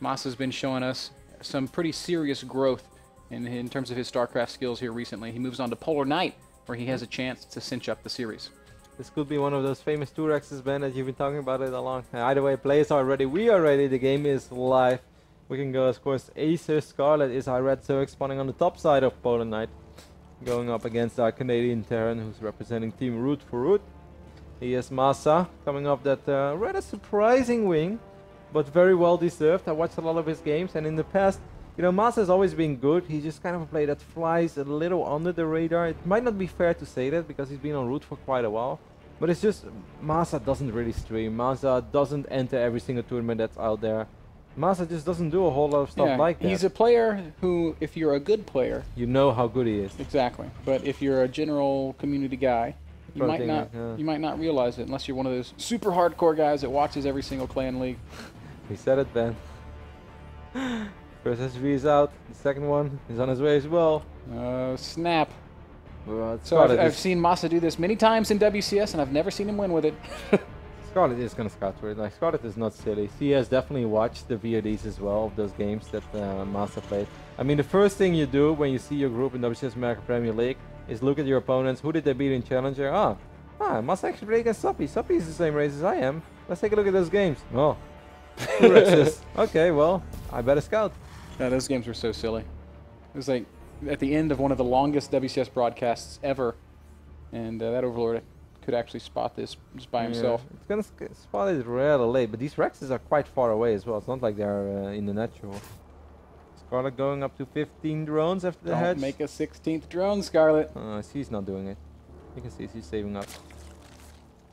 Masa's been showing us some pretty serious growth in terms of his StarCraft skills here recently. He moves on to Polar Knight, where he has a chance to cinch up the series. This could be one of those famous 2Rexes, Ben, that you've been talking about it along. Either way, players are ready. We are ready. The game is live. We can go, of course. Acer Scarlett is our red Zoic spawning on the top side of Polar Knight, going up against our Canadian Terran, who's representing Team Root for Root. He is Masa, coming off that rather surprising wing, but very well deserved. I watched a lot of his games, and in the past, you know, Masa has always been good. He's just kind of a player that flies a little under the radar. It might not be fair to say that because he's been on Root for quite a while, but it's just Masa doesn't really stream. Masa doesn't enter every single tournament that's out there. Masa just doesn't do a whole lot of stuff like that. He's a player who, if you're a good player, you know how good he is. Exactly. But if you're a general community guy, you might not realize it unless you're one of those super hardcore guys that watches every single clan league. He said it, Ben. First SV is out. The second one is on his way as well. Snap. So I've seen Masa do this many times in WCS, and I've never seen him win with it. Scarlett is going to scout for it. Like, Scarlett is not silly. She has definitely watched the VODs as well of those games that Masa played. I mean, the first thing you do when you see your group in WCS American Premier League is look at your opponents. Who did they beat in Challenger? Masa actually played against Suppy. Suppy is the same race as I am. Let's take a look at those games. Oh, okay, well, I better scout. Yeah, those games were so silly. It was like at the end of one of the longest WCS broadcasts ever, and that Overlord could actually spot this just by himself. It's going to spot it rather late, but these Rexes are quite far away as well. It's not like they're in the natural. Scarlett going up to 15 drones after the hatch. Don't make a 16th drone, Scarlett. She's not doing it. You can see she's saving up.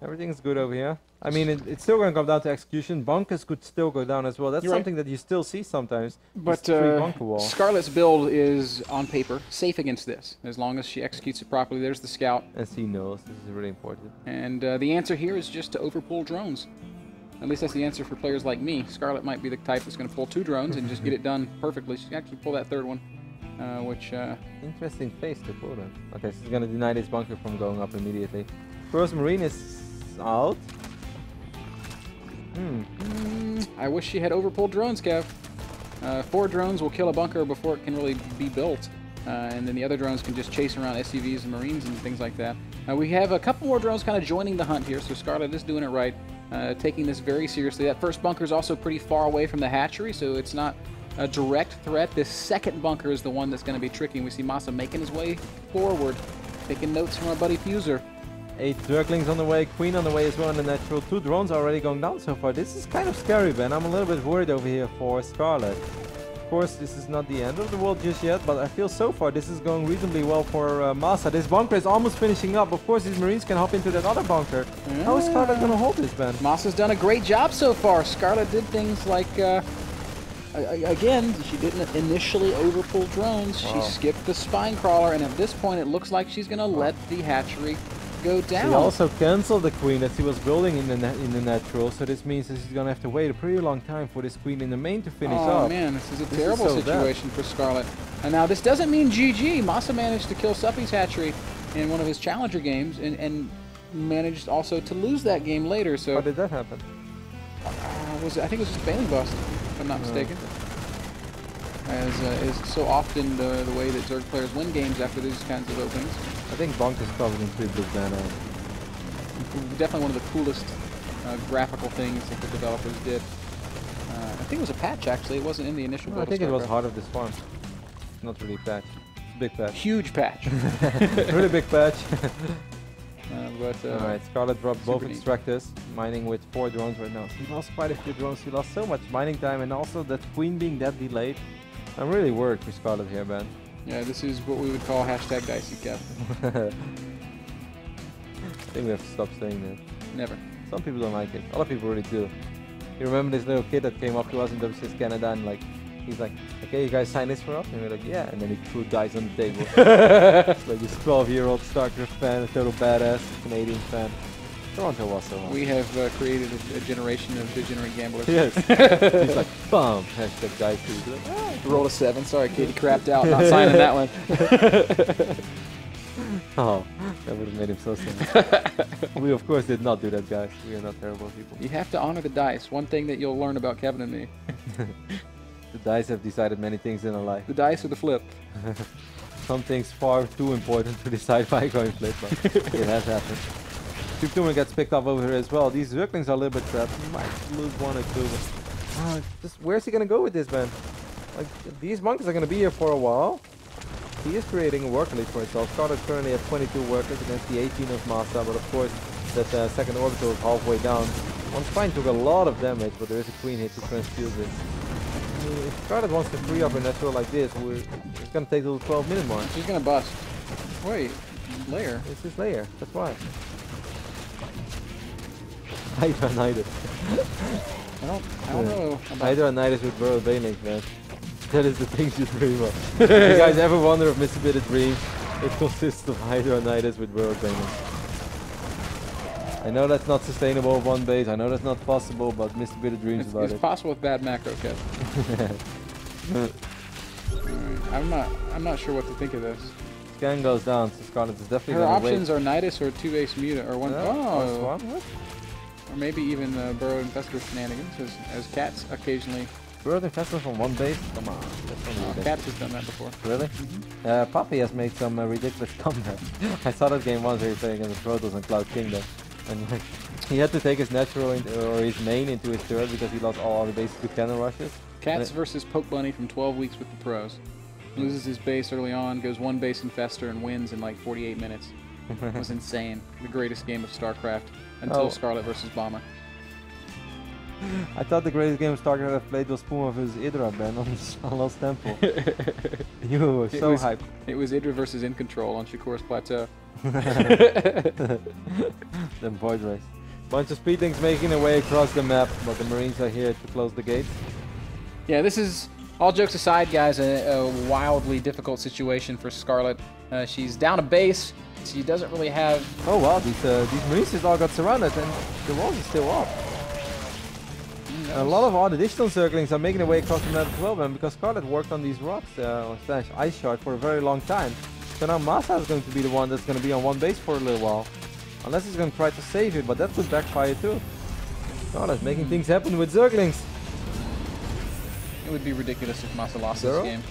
Everything's good over here. I mean, it's still going to come down to execution. Bunkers could still go down as well. That's something that you still see sometimes. But Scarlett's build is, on paper, safe against this. As long as she executes it properly. There's the scout. And she knows. This is really important. And the answer here is just to overpull drones. At least that's the answer for players like me. Scarlett might be the type that's going to pull 2 drones and just get it done perfectly. She can actually pull that 3rd one. Interesting face to pull them. Okay, she's going to deny this bunker from going up immediately. First Marine is out. I wish she had overpulled drones, Kev. 4 drones will kill a bunker before it can really be built. And then the other drones can just chase around SCVs and Marines and things like that. We have a couple more drones kind of joining the hunt here, so Scarlett is doing it right. Taking this very seriously. That first bunker is also pretty far away from the hatchery, so it's not a direct threat. This second bunker is the one that's going to be tricky. We see Masa making his way forward, taking notes from our buddy Fuser. 8 Zerglings on the way, Queen on the way as well in the natural. 2 drones already going down so far. This is kind of scary, Ben. I'm a little bit worried over here for Scarlett. Of course, this is not the end of the world just yet, but I feel so far this is going reasonably well for Masa. This bunker is almost finishing up. Of course, these Marines can hop into that other bunker. Yeah. How is Scarlett going to hold this, Ben? Masa's done a great job so far. Scarlett did things like, again, she didn't initially overpull drones. Wow. She skipped the spine crawler, and at this point, it looks like she's going to let the hatchery go down. She also canceled the Queen that she was building in the natural, so this means that she's gonna have to wait a pretty long time for this Queen in the main to finish up. Oh man, this is a terrible situation for Scarlett. And now this doesn't mean GG. Masa managed to kill Suppy's hatchery in one of his challenger games, and managed also to lose that game later. So how did that happen? I think it was just a bailing bust, if I'm not mistaken. As is so often the way that Zerg players win games after these kinds of openings. I think Bonk is probably in pretty big mana. Definitely one of the coolest graphical things that the developers did. I think it was a patch, actually. It wasn't in the initial build. I think it was Heart of the Swarm. Not really a patch. Big patch. Huge patch. Really big patch. Alright, Scarlett dropped both extractors, mining with 4 drones right now. She lost quite a few drones. She lost so much mining time, and also that Queen being that delayed. I'm really worried for Scarlett here, man. Yeah, this is what we would call hashtag dicey, Kev. I think we have to stop saying that. Never. Some people don't like it. Other people really do. You remember this little kid that came up to us in WCS Canada and like, he's like, okay, you guys sign this for us? And we're like, yeah. And then he threw dice on the table. Like this 12-year-old StarCraft fan, a total badass Canadian fan. Toronto was so hard. We have created a generation of degenerate gamblers. Yes. He's like, bum, hashtag dicey. Like, ah. Rolled a 7. Sorry, Katie crapped out. Not signing that one. Oh, that would have made him so sad. We, of course, did not do that, guys. We are not terrible people. You have to honor the dice. One thing that you'll learn about Kevin and me. The dice have decided many things in our life. The dice or the flip? Some things far too important to decide by going flip, but it has happened. Tumen gets picked up over here as well. These Zerglings are a little bit trapped. He might lose one or two. But, where's he gonna go with this, man? Like, these monkeys are gonna be here for a while. He is creating a worker lead for himself. Scarlett currently at 22 workers against the 18 of Masa, but of course that second orbital is halfway down. One Spine took a lot of damage, but there is a queen here to transfuse it. I mean, if Scarlett wants to free up a natural like this, it's gonna take till the 12-minute mark. She's gonna bust. Wait, layer. It's his layer, that's why. Hydra-nitis. I don't know. Hydra-nitis with Burrow Banelings, man. That is the things you dream of. If you guys ever wonder if Mr. Bitter dreams, it consists of Hydra-nitis with Burrow Banelings. I know that's not sustainable with one base, I know that's not possible, but Mr. Bitter dreams about it. It's possible with bad macro, Kev. Alright, I'm not sure what to think of this. Scan goes down, so Scarlett is definitely Her gonna options are Nidus or 2-base Muta, or one. What? Or maybe even Burrow Infestor shenanigans, as Cats occasionally. Burrow Infestor from one base? Come on. That's Cats has done that before. Really? Mm-hmm. Poppy has made some ridiculous comebacks. I saw that game once where he played against the Protoss and Cloud Kingdom. And he had to take his natural or his main into his turret because he lost all other bases to cannon rushes. Cats versus Poke Bunny from 12 weeks with the pros. Loses his base early on, goes one base Infestor and wins in like 48 minutes. It was insane. The greatest game of StarCraft until Scarlett versus Bomber. I thought the greatest game of StarCraft I've played was Puma vs Idra, man, on Lost Temple. You were so hyped. It was Idra versus In Control on Shakur's Plateau. Them void race. Bunch of speedlings making their way across the map, but the Marines are here to close the gate. Yeah, this is, all jokes aside, guys, a wildly difficult situation for Scarlett. She's down a base. She doesn't really have... Oh wow, these Marines just all got surrounded and the walls are still up. A lot of odd additional circlings are making their way across the map as well, man, because Scarlett worked on these rocks, or slash ice shard, for a very long time. So now Masa is going to be the one that's going to be on one base for a little while. Unless he's going to try to save it, but that could backfire too. Scarlett's making things happen with Zerglings. It would be ridiculous if Masa lost this game.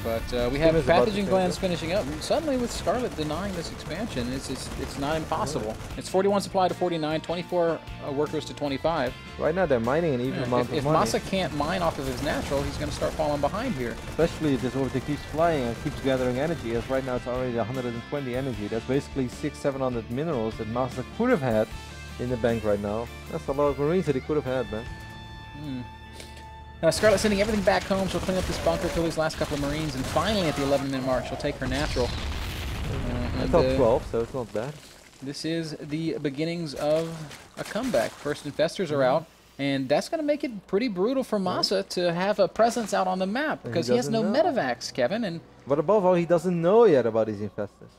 But we have Pathogen Glands finishing up. Suddenly with Scarlett denying this expansion, it's not impossible. It's 41 supply to 49, 24 workers to 25. Right now they're mining an even amount of money. If Masa can't mine off of his natural, he's going to start falling behind here. Especially if this orbiter keeps flying and keeps gathering energy, as right now it's already 120 energy. That's basically 600-700 minerals that Masa could have had in the bank right now. That's a lot of Marines that he could have had, man. Scarlett sending everything back home. She'll clean up this bunker, kill these last couple of Marines, and finally at the 11-minute mark, she'll take her natural. It's up 12, so it's not bad. This is the beginnings of a comeback. First Infestors are out, and that's going to make it pretty brutal for Masa to have a presence out on the map, because he has no medevacs, Kevin. But above all, he doesn't know yet about these Infestors.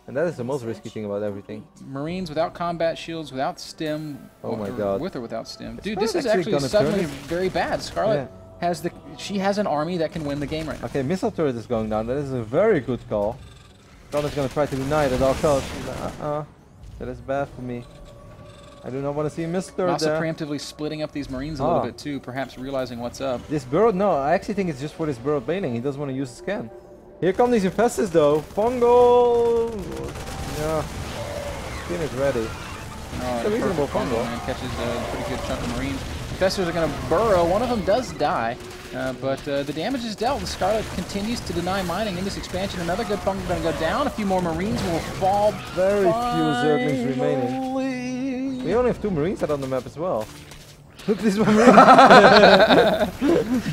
And that is the most risky thing about everything. Marines without combat shields, without stim. Oh my god. With or without stim. Dude, this is actually suddenly very bad. Scarlett has she has an army that can win the game right now. Okay, missile turret is going down. That is a very good call. Scarlett's gonna try to deny it at all costs. That is bad for me. I do not want to see a missile turret Also there. preemptively splitting up these Marines a little bit too, perhaps realizing what's up. This Burrow, no, I actually think it's just for this Burrow Bailing. He doesn't want to use the scan. Here come these Infestors though. Fungal! Yeah. Skin is ready. It's a reasonable Fungal. And catches a pretty good chunk of Marines. Infestors are going to burrow. One of them does die. But the damage is dealt. The Scarlett continues to deny mining in this expansion. Another good Fungal going to go down. A few more Marines will fall. Very few Zerglings remaining. We only have 2 Marines out on the map as well. Look at this one.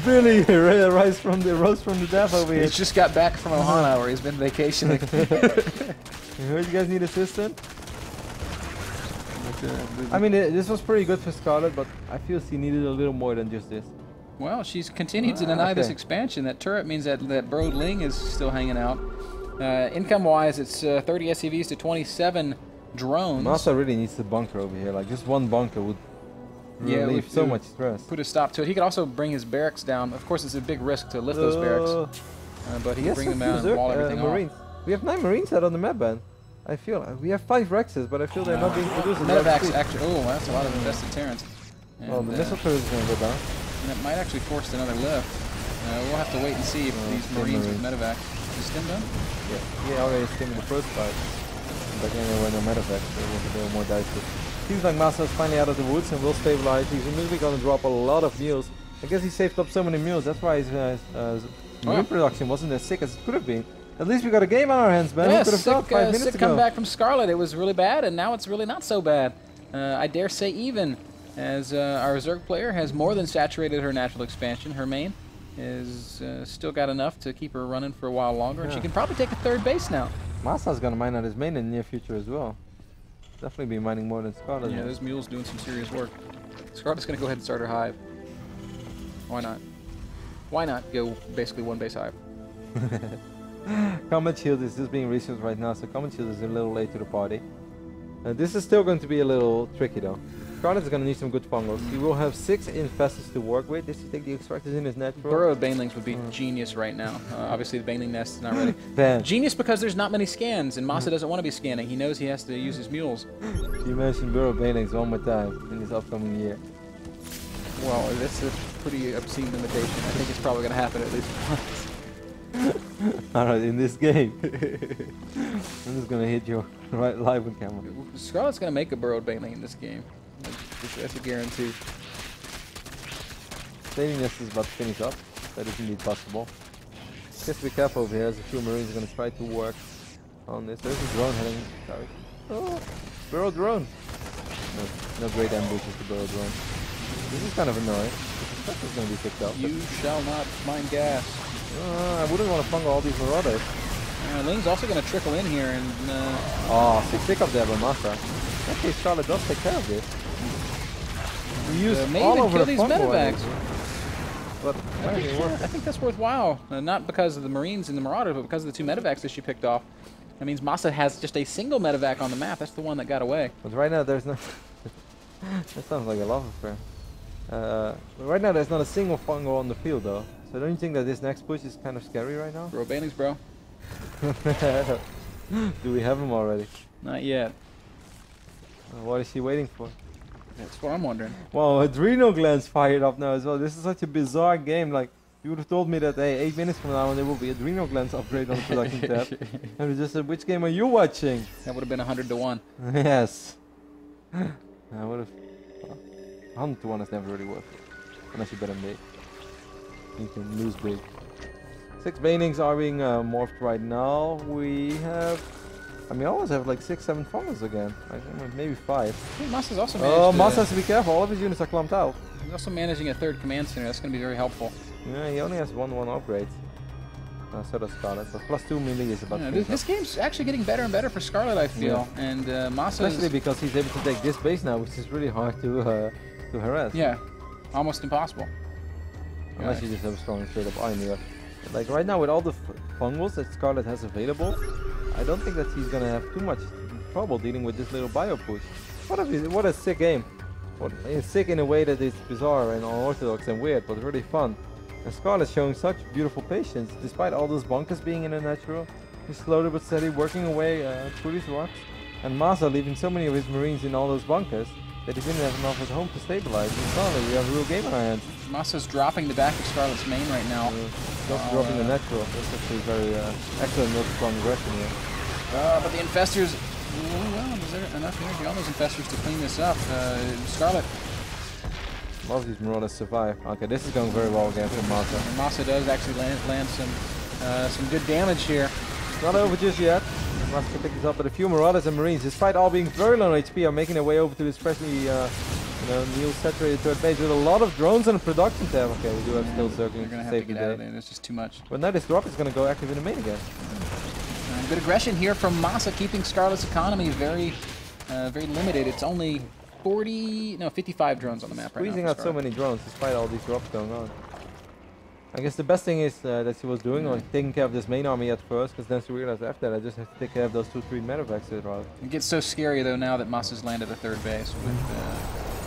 Billy rose from the death over here. He's just got back from Ohana where he's been vacationing. You heard you guys need assistant? I mean, this was pretty good for Scarlett, but I feel she needed a little more than just this. Well, she's continued to deny this expansion. That turret means that Broad Ling is still hanging out. Income-wise, it's 30 SCVs to 27 drones. Masa really needs the bunker over here. Like, just one bunker would relieve so much stress. Put a stop to it. He could also bring his barracks down. Of course, it's a big risk to lift those barracks. But he can bring them down and wall everything off. We have 9 Marines out on the map, man. I feel we have 5 Rexes, but I feel they're not being produced. Medevacs actually. Oh, that's a lot of invested Terrans. Well, the missile turret is going to go down. And it might actually force another lift. We'll have to wait and see if these Marines with medevac. Is stim done? Yeah, he already stimmed the first fight. But then there were no medevac, so it was a little more dicey. Seems like Masa is finally out of the woods and will stabilize. He's immediately going to drop a lot of mules. I guess he saved up so many mules, that's why his marine production wasn't as sick as it could have been. At least we got a game on our hands, man. Yeah, we could have got 5 minutes sick ago. comeback from Scarlett. It was really bad, and now it's really not so bad. I dare say even, as our Zerg player has more than saturated her natural expansion. Her main is still got enough to keep her running for a while longer, and she can probably take a third base now. Masa's going to mine out his main in the near future as well. Definitely be mining more than Scarlett. Yeah, those mules doing some serious work. Scarlett's going to go ahead and start her hive. Why not? Why not go basically one base hive? Combat Shield is just being researched right now, so Combat Shield is a little late to the party. This is still going to be a little tricky though. Scarlett's going to need some good fungals. He will have 6 infestors to work with. Does he take the extractors in his natural? Burrow of Banelings would be genius right now. Obviously the Baneling nest is not ready. Bam. Genius because there's not many scans, and Masa doesn't want to be scanning. He knows he has to use his mules. You mentioned Burrow Banelings one more time in this upcoming year. Well, that's a pretty obscene limitation. I think it's probably going to happen at least once. Alright, in this game. I'm just going to hit you right live on camera. Scarlett's going to make a Burrowed Baneling in this game. That's a guarantee. Baneling nest is about to finish up. That is indeed possible. Just be careful over here, as a few Marines are going to try to work on this. There's a drone heading. Sorry. Oh, Burrow drone. No great ambushes to Burrow drone. This is kind of annoying. This is going to be picked up. You shall not mine gas. I wouldn't want to fungal all these Marauders. Ling's also going to trickle in here and... Oh, 6 pick up there by Masa. Okay, Scarlett does take care of this. We use may all even over kill the these fungal medevacs. But I think that's worthwhile. Not because of the Marines and the Marauders, but because of the 2 medevacs that she picked off. That means Masa has just a single medevac on the map. That's the one that got away. But right now there's no... That sounds like a love affair. But right now there's not a single fungal on the field though. So don't you think that this next push is kind of scary right now? Bro, Banelings, bro. Do we have him already? Not yet. What is he waiting for? That's what I'm wondering. Wow, Adrenal glands fired up now as well. This is such a bizarre game. Like, you would have told me that, hey, 8 minutes from now and there will be Adrenal glands upgrade on the production tab. And we just said, which game are you watching? That would have been 100 to 1. Yes. I would have... 100 to 1 is never really worth it. Unless you bet on big. You can lose big. 6 Banelings are being morphed right now. We have... I mean, I always have like 6, 7 fungals again. Like, maybe 5. Masa's also Oh, managed Masa has to be careful. All of his units are clumped out. He's also managing a 3rd command center. That's going to be very helpful. Yeah, he only has 1 upgrade. So does Scarlett. But +2 melee is about this game's actually getting better and better for Scarlett, I feel. Yeah. And Masa especially because he's able to take this base now, which is really hard to harass. Yeah, almost impossible. Unless you just have a strong straight up army. Like right now with all the fungals that Scarlett has available, I don't think that he's gonna have too much trouble dealing with this little bio push. What a sick game. It's sick in a way that it's bizarre and unorthodox and weird, but really fun. And Scarlett's showing such beautiful patience, despite all those bunkers being in a natural. He's slowly but steady working away through these rocks. And Masa leaving so many of his Marines in all those bunkers that he didn't have enough at home to stabilize. And suddenly we have a real game on our hands. Masa's dropping the back of Scarlett's main right now. Dropping the natural. That's actually very excellent multi-pronged aggression here. But the infestors... Well, is there enough energy on those infestors to clean this up? Scarlett... A lot of these Marauders survive. Okay, this is going very well again for Masa. And Masa does actually land some good damage here. Not over just yet. Masa can pick this up, but a few Marauders and Marines, despite all being very low on HP, are making their way over to this freshly new saturated third base with a lot of drones and production tab. Okay, we do have still circling. You're going to have to get out of there. There's just too much. But now this drop is going to go active in the main again. Good aggression here from Masa, keeping Scarlett's economy very limited. It's only 55 drones on the map right now. Squeezing out so many drones despite all these drops going on. I guess the best thing is that she was doing on taking care of this main army at first, because then she realized after that I just have to take care of those 2-3 medevacs that are out. It gets so scary though now that Masa's landed a third base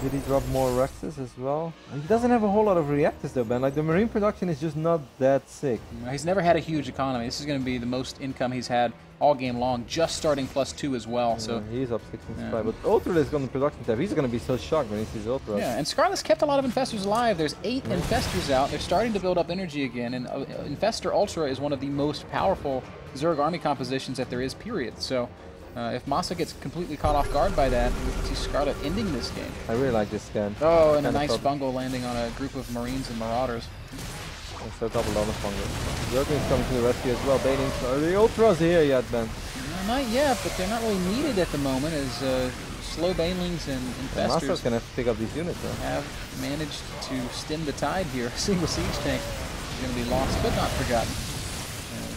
Did he drop more Rexes as well? He doesn't have a whole lot of reactors though, Ben. Like the Marine production is just not that sick. He's never had a huge economy. This is going to be the most income he's had all game long, just starting +2 as well. So he's up 16 supply, but Ultra is on the production tab. He's going to be so shocked when he sees Ultra. Yeah, and Scarlett's kept a lot of Infestors alive. There's 8 Infestors out. They're starting to build up energy again, and Infestor Ultra is one of the most powerful Zerg army compositions that there is, period. So if Masa gets completely caught off guard by that, we can see Scarlett ending this game. I really like this scan. Oh, and a nice bungle landing on a group of Marines and Marauders. That's a double on the bungle. Zergling's coming to the rescue as well. Banings. Are the Ultras here yet, Ben? Not yet, but they're not really needed at the moment as slow Banelings and Infestors Masa's going to have to pick up these units, though. Have managed to stem the tide here. A single siege tank is going to be lost, but not forgotten.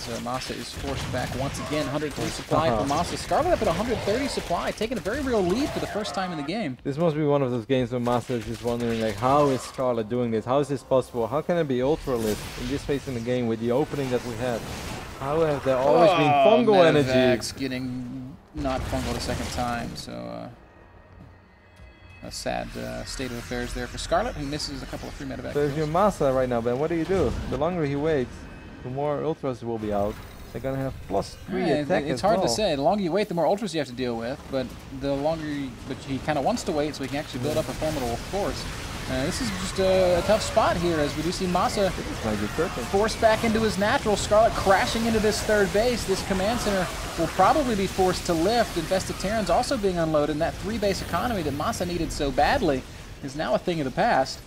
As Masa is forced back once again. 103 supply for Masa. Scarlett up at 130 supply, taking a very real lead for the first time in the game. This must be one of those games where Masa is just wondering, like, how is Scarlett doing this? How is this possible? How can it be ultra-lit in this phase in the game with the opening that we had? How have there always been fungal energy? Getting not fungal a second time, so a sad state of affairs there for Scarlett, who misses a couple of free medevac. So if you're Masa right now, Ben, what do? The longer he waits, the more Ultras will be out. They're gonna have +3 attack. It's hard to say. The longer you wait, the more Ultras you have to deal with. But the longer, but he kind of wants to wait so he can actually build up a formidable force. This is just a tough spot here as we do see Masa forced back into his natural. Scarlett crashing into this third base. This command center will probably be forced to lift. Infested Terrans also being unloaded. And that 3-base economy that Masa needed so badly is now a thing of the past.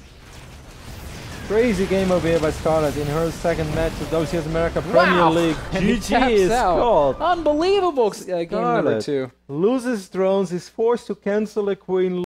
Crazy game over here by Scarlett in her second match of WCS America Premier League. GG is called. Unbelievable game number 2. Loses drones, is forced to cancel a queen.